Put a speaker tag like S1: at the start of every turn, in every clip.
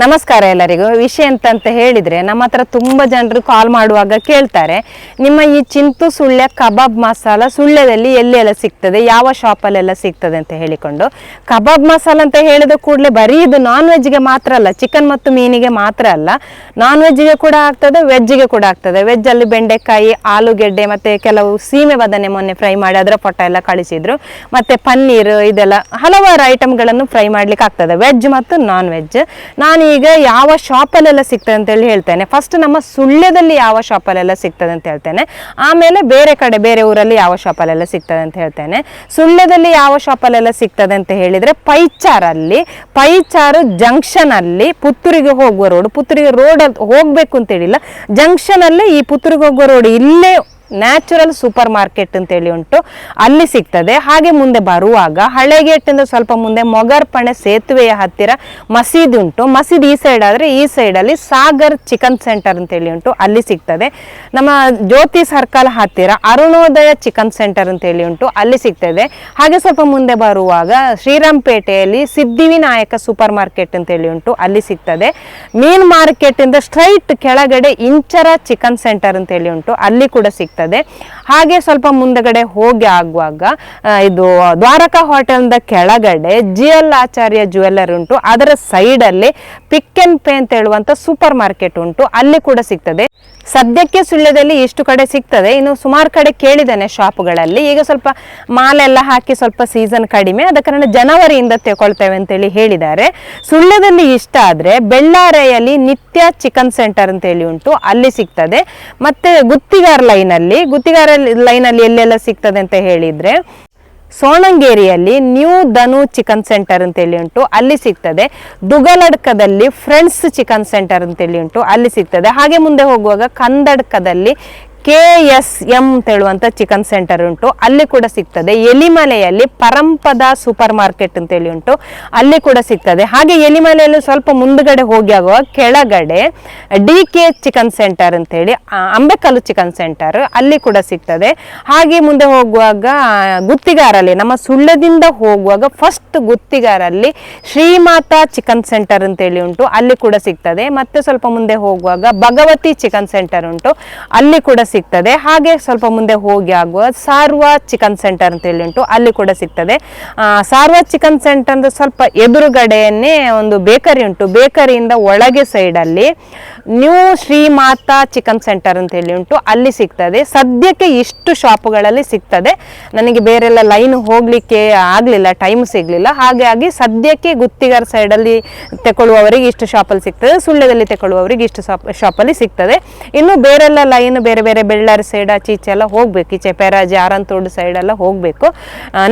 S1: ನಮಸ್ಕಾರ ಎಲ್ಲರಿಗೂ. ವಿಷಯ ಅಂತ ಹೇಳಿದ್ರೆ ನಮ್ಮ ಹತ್ರ ತುಂಬಾ ಜನರು ಕಾಲ್ ಮಾಡುವಾಗ ಕೇಳ್ತಾರೆ, ನಿಮ್ಮ ಈ ಚಿಂತು ಸುಳ್ಯ ಕಬಾಬ್ ಮಸಾಲ ಸುಳ್ಯದಲ್ಲಿ ಎಲ್ಲೆಲ್ಲ ಸಿಗ್ತದೆ, ಯಾವ ಶಾಪಲ್ಲೆಲ್ಲ ಸಿಗ್ತದೆ ಅಂತ ಹೇಳಿಕೊಂಡು. ಕಬಾಬ್ ಮಸಾಲ ಅಂತ ಹೇಳಿದ ಕೂಡಲೇ ಬರೀ ಇದು ನಾನ್ ವೆಜ್ಗೆ ಮಾತ್ರ ಅಲ್ಲ, ಚಿಕನ್ ಮತ್ತು ಮೀನಿಗೆ ಮಾತ್ರ ಅಲ್ಲ, ನಾನ್ ವೆಜ್ಗೆ ಕೂಡ ಆಗ್ತದೆ, ವೆಜ್ಗೆ ಕೂಡ ಆಗ್ತದೆ. ವೆಜ್ ಅಲ್ಲಿ ಬೆಂಡೆಕಾಯಿ, ಆಲೂಗೆಡ್ಡೆ ಮತ್ತೆ ಕೆಲವು ಸೀಮೆ ಬದನೆ ಮೊನ್ನೆ ಫ್ರೈ ಮಾಡಿ ಅದರ ಪೊಟ್ಟ ಎಲ್ಲ ಕಳಿಸಿದ್ರು, ಮತ್ತೆ ಪನ್ನೀರ್, ಇದೆಲ್ಲ ಹಲವಾರು ಐಟಮ್ಗಳನ್ನು ಫ್ರೈ ಮಾಡ್ಲಿಕ್ಕೆ ಆಗ್ತದೆ, ವೆಜ್ ಮತ್ತು ನಾನ್ ವೆಜ್. ನಾನು ಈಗ ಯಾವ ಶಾಪಲ್ಲೆಲ್ಲ ಸಿಗ್ತದೆ ಅಂತ ಹೇಳಿ ಹೇಳ್ತೇನೆ. ಫಸ್ಟ್ ನಮ್ಮ ಸುಳ್ಯದಲ್ಲಿ ಯಾವ ಶಾಪಲ್ಲೆಲ್ಲ ಸಿಗ್ತದೆ ಅಂತ ಹೇಳ್ತೇನೆ, ಆಮೇಲೆ ಬೇರೆ ಕಡೆ ಬೇರೆ ಊರಲ್ಲಿ ಯಾವ ಶಾಪಲ್ಲೆಲ್ಲ ಸಿಗ್ತದೆ ಅಂತ ಹೇಳ್ತೇನೆ. ಸುಳ್ಯದಲ್ಲಿ ಯಾವ ಶಾಪಲ್ಲೆಲ್ಲ ಸಿಗ್ತದೆ ಅಂತ ಹೇಳಿದ್ರೆ ಪೈಚಾರು ಜಂಕ್ಷನ್ ಅಲ್ಲಿ ಪುತ್ತೂರಿಗೆ ಹೋಗುವ ರೋಡ್, ಪುತ್ತೂರಿಗೆ ರೋಡ್ ಹೋಗ್ಬೇಕು ಅಂತ ಹೇಳಿಲ್ಲ, ಜಂಕ್ಷನ್ ಅಲ್ಲೇ ಈ ಪುತ್ತೂರಿಗೆ ಹೋಗುವ ರೋಡ್ ಇಲ್ಲೇ ನ್ಯಾಚುರಲ್ ಸೂಪರ್ ಮಾರ್ಕೆಟ್ ಅಂತೇಳಿ ಉಂಟು, ಅಲ್ಲಿ ಸಿಗ್ತದೆ. ಹಾಗೆ ಮುಂದೆ ಬರುವಾಗ ಹಳೆಗೇಟಿಂದ ಸ್ವಲ್ಪ ಮುಂದೆ ಮೊಗರ್ಪಣೆ ಸೇತುವೆಯ ಹತ್ತಿರ ಮಸೀದಿ ಉಂಟು, ಮಸೀದಿ ಈ ಸೈಡ್ ಆದರೆ ಈ ಸೈಡಲ್ಲಿ ಸಾಗರ್ ಚಿಕನ್ ಸೆಂಟರ್ ಅಂತೇಳಿ ಉಂಟು, ಅಲ್ಲಿ ಸಿಗ್ತದೆ. ನಮ್ಮ ಜ್ಯೋತಿ ಸರ್ಕಲ್ ಹತ್ತಿರ ಅರುಣೋದಯ ಚಿಕನ್ ಸೆಂಟರ್ ಅಂತೇಳಿ ಉಂಟು, ಅಲ್ಲಿ ಸಿಗ್ತದೆ. ಹಾಗೆ ಸ್ವಲ್ಪ ಮುಂದೆ ಬರುವಾಗ ಶ್ರೀರಾಮ್ಪೇಟೆಯಲ್ಲಿ ಸಿದ್ಧಿವಿನಾಯಕ ಸೂಪರ್ ಮಾರ್ಕೆಟ್ ಅಂತೇಳಿ ಉಂಟು, ಅಲ್ಲಿ ಸಿಗ್ತದೆ. ಮೀನ್ ಮಾರ್ಕೆಟ್ ಇಂದ ಸ್ಟ್ರೈಟ್ ಕೆಳಗಡೆ ಇಂಚರ ಚಿಕನ್ ಸೆಂಟರ್ ಅಂತೇಳಿ ಉಂಟು, ಅಲ್ಲಿ ಕೂಡ ಸಿಗ್ತದೆ. ಹಾಗೆ ಸ್ವಲ್ಪ ಮುಂದಗಡೆ ಹೋಗಿ ಆಗುವಾಗ ಇದು ದ್ವಾರಕಾ ಹೋಟೆಲ್ದ ಕೆಳಗಡೆ GL ಆಚಾರ್ಯ ಜ್ಯುವೆಲ್ಲರ್ ಉಂಟು, ಅದರ ಸೈಡ್ ಅಲ್ಲಿ ಪಿಕ್ ಅಂಡ್ ಪೇ ಅಂತ ಹೇಳುವಂತ ಸೂಪರ್ ಮಾರ್ಕೆಟ್ ಉಂಟು, ಅಲ್ಲಿ ಕೂಡ ಸಿಗ್ತದೆ. ಸದ್ಯಕ್ಕೆ ಸುಳ್ಯದಲ್ಲಿ ಇಷ್ಟು ಕಡೆ ಸಿಗ್ತದೆ, ಇನ್ನು ಸುಮಾರು ಕಡೆ ಕೇಳಿದ್ದೇನೆ ಶಾಪ್ಗಳಲ್ಲಿ. ಈಗ ಸ್ವಲ್ಪ ಮಾಲೆಲ್ಲ ಹಾಕಿ ಸ್ವಲ್ಪ ಸೀಸನ್ ಕಡಿಮೆ, ಆದ ಕಾರಣ ಜನವರಿಯಿಂದ ತಗೊಳ್ತೇವೆ ಅಂತೇಳಿ ಹೇಳಿದ್ದಾರೆ. ಸುಳ್ಯದಲ್ಲಿ ಇಷ್ಟ ಆದ್ರೆ ಬೆಳ್ಳಾರೆಯಲ್ಲಿ ನಿತ್ಯ ಚಿಕನ್ ಸೆಂಟರ್ ಅಂತೇಳಿ ಉಂಟು, ಅಲ್ಲಿ ಸಿಗ್ತದೆ. ಮತ್ತೆ ಗುತ್ತಿಗಾರ ಲೈನಲ್ಲಿ ಎಲ್ಲೆಲ್ಲ ಸಿಗ್ತದೆ ಅಂತ ಹೇಳಿದ್ರೆ ಸೋಣಂಗೇರಿಯಲ್ಲಿ ನ್ಯೂ ಧನು ಚಿಕನ್ ಸೆಂಟರ್ ಅಂತೇಳಿ ಉಂಟು, ಅಲ್ಲಿ ಸಿಗ್ತದೆ. ದುಗಲಡ್ಕದಲ್ಲಿ ಫ್ರೆಂಡ್ಸ್ ಚಿಕನ್ ಸೆಂಟರ್ ಅಂತೇಳಿ ಉಂಟು, ಅಲ್ಲಿ ಸಿಗ್ತದೆ. ಹಾಗೆ ಮುಂದೆ ಹೋಗುವಾಗ ಕಂದಡ್ಕದಲ್ಲಿ KSM ಅಂತ ಹೇಳುವಂತ ಚಿಕನ್ ಸೆಂಟರ್ ಉಂಟು, ಅಲ್ಲಿ ಕೂಡ ಸಿಗ್ತದೆ. ಎಲಿಮಲೆಯಲ್ಲಿ ಪರಂಪದ ಸೂಪರ್ ಮಾರ್ಕೆಟ್ ಅಂತೇಳಿ ಉಂಟು, ಅಲ್ಲಿ ಕೂಡ ಸಿಗ್ತದೆ. ಹಾಗೆ ಎಲಿಮಲೆಯಲ್ಲಿ ಸ್ವಲ್ಪ ಮುಂದ್ಗಡೆ ಹೋಗಿ ಆಗುವ ಕೆಳಗಡೆ DK ಚಿಕನ್ ಸೆಂಟರ್ ಅಂತೇಳಿ ಅಂಬೆಕಲ್ಲು ಚಿಕನ್ ಸೆಂಟರ್, ಅಲ್ಲಿ ಕೂಡ ಸಿಗ್ತದೆ. ಹಾಗೆ ಮುಂದೆ ಹೋಗುವಾಗ ಗುತ್ತಿಗಾರಲ್ಲಿ ನಮ್ಮ ಸುಳ್ಯದಿಂದ ಹೋಗುವಾಗ ಫಸ್ಟ್ ಗುತ್ತಿಗಾರಲ್ಲಿ ಶ್ರೀಮಾತಾ ಚಿಕನ್ ಸೆಂಟರ್ ಅಂತೇಳಿ ಉಂಟು, ಅಲ್ಲಿ ಕೂಡ ಸಿಗ್ತದೆ. ಮತ್ತೆ ಸ್ವಲ್ಪ ಮುಂದೆ ಹೋಗುವಾಗ ಭಗವತಿ ಚಿಕನ್ ಸೆಂಟರ್ ಉಂಟು, ಅಲ್ಲಿ ಕೂಡ ಸಿಗ್ತದೆ. ಹಾಗೆ ಸ್ವಲ್ಪ ಮುಂದೆ ಹೋಗಿ ಆಗುವ ಸಾರ್ವ ಚಿಕನ್ ಸೆಂಟರ್ ಅಂತ ಹೇಳಿ ಉಂಟು, ಅಲ್ಲಿ ಕೂಡ ಸಿಗ್ತದೆ. ಸಾರ್ವ ಚಿಕನ್ ಸೆಂಟರ್ ಅಂದ್ರೆ ಸ್ವಲ್ಪ ಎದುರುಗಡೆಯನ್ನೇ ಒಂದು ಬೇಕರಿ ಉಂಟು, ಬೇಕರಿಯಿಂದ ಒಳಗೆ ಸೈಡ್ ಅಲ್ಲಿ ನ್ಯೂ ಶ್ರೀಮಾತಾ ಚಿಕನ್ ಸೆಂಟರ್ ಅಂತ ಹೇಳಿ ಉಂಟು, ಅಲ್ಲಿ ಸಿಗ್ತದೆ. ಸದ್ಯಕ್ಕೆ ಇಷ್ಟು ಶಾಪುಗಳಲ್ಲಿ ಸಿಗ್ತದೆ. ನನಗೆ ಬೇರೆಲ್ಲ ಲೈನ್ ಹೋಗ್ಲಿಕ್ಕೆ ಆಗ್ಲಿಲ್ಲ, ಟೈಮ್ ಸಿಗ್ಲಿಲ್ಲ, ಹಾಗಾಗಿ ಸದ್ಯಕ್ಕೆ ಗುತ್ತಿಗಾರ ಸೈಡ್ ಅಲ್ಲಿ ತಗೊಳ್ಳುವವರಿಗೆ ಇಷ್ಟು ಶಾಪಲ್ಲಿ ಸಿಗ್ತದೆ, ಸುಳ್ಯದಲ್ಲಿ ತಗೊಳ್ಳುವವರಿಗೆ ಇಷ್ಟು ಶಾಪಲ್ಲಿ ಸಿಗ್ತದೆ. ಇನ್ನು ಬೇರೆಲ್ಲ ಲೈನ್ ಬೇರೆ ಬೇರೆ ಬೆಳ್ಳಾರಿ ಸೈಡ್ ಆಚೀಚೆ ಎಲ್ಲ ಹೋಗ್ಬೇಕು, ಈಚೆ ಪೆರಾಜೆ ಆರಂತೋಡು ಸೈಡ್ ಎಲ್ಲ ಹೋಗ್ಬೇಕು.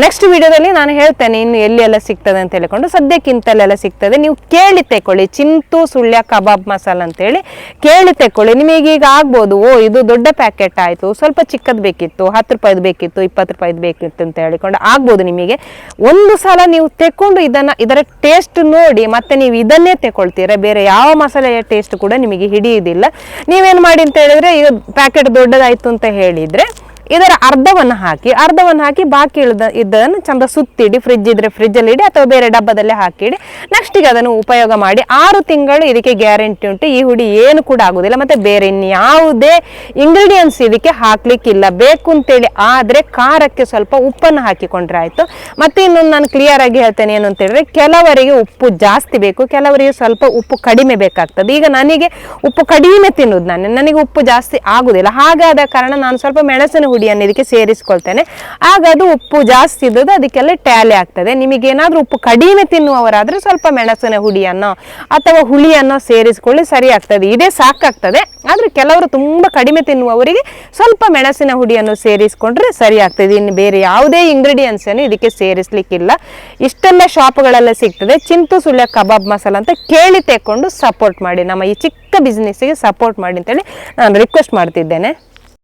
S1: ನೆಕ್ಸ್ಟ್ ವಿಡಿಯೋದಲ್ಲಿ ನಾನು ಹೇಳ್ತೇನೆ ಇನ್ನು ಎಲ್ಲಿ ಎಲ್ಲ ಸಿಗ್ತದೆ ಅಂತ ಹೇಳಿಕೊಂಡು. ಸದ್ಯಕ್ಕಿಂತಲ್ಲೆಲ್ಲ ಸಿಗ್ತದೆ, ನೀವು ಕೇಳಿ ತಕೊಳ್ಳಿ. ಚಿಂತು ಸುಳ್ಯ ಕಬಾಬ್ ಮಸಾಲ ಅಂತೇಳಿ ಕೇಳಿ ತಕೊಳ್ಳಿ. ನಿಮಗೆ ಈಗ ಆಗ್ಬೋದು, ಇದು ದೊಡ್ಡ ಪ್ಯಾಕೆಟ್ ಆಯ್ತು, ಸ್ವಲ್ಪ ಚಿಕ್ಕದ್ ಬೇಕಿತ್ತು, 10 ರೂಪಾಯಿದು ಬೇಕಿತ್ತು, 20 ರೂಪಾಯಿದು ಬೇಕಿತ್ತು ಅಂತ ಹೇಳಿಕೊಂಡು ಆಗ್ಬೋದು. ನಿಮಗೆ ಒಂದು ಸಲ ನೀವು ತೆಕೊಂಡು ಇದರ ಟೇಸ್ಟ್ ನೋಡಿ ಮತ್ತೆ ನೀವು ಇದನ್ನೇ ತಗೊಳ್ತೀರಾ, ಬೇರೆ ಯಾವ ಮಸಾಲೆಯ ಟೇಸ್ಟ್ ಕೂಡ ನಿಮಗೆ ಹಿಡಿಯುವುದಿಲ್ಲ. ನೀವೇನ್ ಮಾಡಿ ಅಂತ ಹೇಳಿದ್ರೆ, ಈಗ ಪ್ಯಾಕೆಟ್ ದೊಡ್ಡದಾಯ್ತು ಅಂತ ಹೇಳಿದ್ರೆ ಇದರ ಅರ್ಧವನ್ನು ಹಾಕಿ ಬಾಕಿ ಇದನ್ನು ಚಂದ ಸುತ್ತಿಡಿ, ಫ್ರಿಜ್ ಇದ್ರೆ ಫ್ರಿಜ್ ಅಲ್ಲಿ ಇಡಿ ಅಥವಾ ಬೇರೆ ಡಬ್ಬದಲ್ಲೇ ಹಾಕಿಡಿ. ನೆಕ್ಸ್ಟಿಗೆ ಅದನ್ನು ಉಪಯೋಗ ಮಾಡಿ. 6 ತಿಂಗಳು ಇದಕ್ಕೆ ಗ್ಯಾರಂಟಿ ಉಂಟು. ಈ ಹುಡಿ ಏನು ಕೂಡ ಆಗುದಿಲ್ಲ, ಮತ್ತೆ ಬೇರೆ ಇನ್ಯಾವುದೇ ಇಂಗ್ರೀಡಿಯೆಂಟ್ಸ್ ಇದಕ್ಕೆ ಹಾಕ್ಲಿಕ್ಕಿಲ್ಲ. ಬೇಕು ಅಂತೇಳಿ ಆದ್ರೆ ಖಾರಕ್ಕೆ ಸ್ವಲ್ಪ ಉಪ್ಪನ್ನು ಹಾಕಿಕೊಂಡ್ರೆ ಆಯ್ತು. ಮತ್ತೆ ಇನ್ನೊಂದು ನಾನು ಕ್ಲಿಯರ್ ಆಗಿ ಹೇಳ್ತೇನೆ ಏನು ಅಂತ ಹೇಳಿದ್ರೆ, ಕೆಲವರಿಗೆ ಉಪ್ಪು ಜಾಸ್ತಿ ಬೇಕು, ಕೆಲವರಿಗೆ ಸ್ವಲ್ಪ ಉಪ್ಪು ಕಡಿಮೆ ಬೇಕಾಗ್ತದೆ. ಈಗ ನನಗೆ ಉಪ್ಪು ಕಡಿಮೆ ತಿನ್ನುದು, ನನಗೆ ಉಪ್ಪು ಜಾಸ್ತಿ ಆಗುದಿಲ್ಲ, ಹಾಗಾದ ಕಾರಣ ನಾನು ಸ್ವಲ್ಪ ಮೆಣಸಿನ ಹುಡಿಯನ್ನು ಇದಕ್ಕೆ ಸೇರಿಸ್ಕೊಳ್ತೇನೆ. ಆಗ ಅದು ಉಪ್ಪು ಜಾಸ್ತಿ ಇದ್ದದ್ದು ಅದಕ್ಕೆಲ್ಲ ಟ್ಯಾಲಿ ಆಗ್ತದೆ. ನಿಮಗೆ ಏನಾದ್ರೂ ಉಪ್ಪು ಕಡಿಮೆ ತಿನ್ನುವವರಾದ್ರೆ ಸ್ವಲ್ಪ ಮೆಣಸಿನ ಹುಡಿಯನ್ನೋ ಅಥವಾ ಹುಳಿಯನ್ನೋ ಸೇರಿಸ್ಕೊಳ್ಳಿ, ಸರಿ ಆಗ್ತದೆ. ಇದೇ ಸಾಕಾಗ್ತದೆ. ಆದ್ರೆ ಕೆಲವರು ತುಂಬಾ ಕಡಿಮೆ ತಿನ್ನುವವರಿಗೆ ಸ್ವಲ್ಪ ಮೆಣಸಿನ ಹುಡಿಯನ್ನು ಸೇರಿಸ್ಕೊಂಡ್ರೆ ಸರಿ ಆಗ್ತದೆ. ಇನ್ನು ಬೇರೆ ಯಾವುದೇ ಇಂಗ್ರೀಡಿಯೆಂಟ್ಸ್ ಅನ್ನು ಇದಕ್ಕೆ ಸೇರಿಸ್ಲಿಕ್ಕಿಲ್ಲ. ಇಷ್ಟೆಲ್ಲ ಶಾಪ್ಗಳೆಲ್ಲ ಸಿಗ್ತದೆ. ಚಿಂತು ಸುಳ್ಯ ಕಬಾಬ್ ಮಸಾಲ ಅಂತ ಕೇಳಿ ತೆಕೊಂಡು ಸಪೋರ್ಟ್ ಮಾಡಿ, ನಮ್ಮ ಈ ಚಿಕ್ಕ ಬಿಸ್ನೆಸ್ಗೆ ಸಪೋರ್ಟ್ ಮಾಡಿ ಅಂತೇಳಿ ನಾನು ರಿಕ್ವೆಸ್ಟ್ ಮಾಡ್ತಿದ್ದೇನೆ.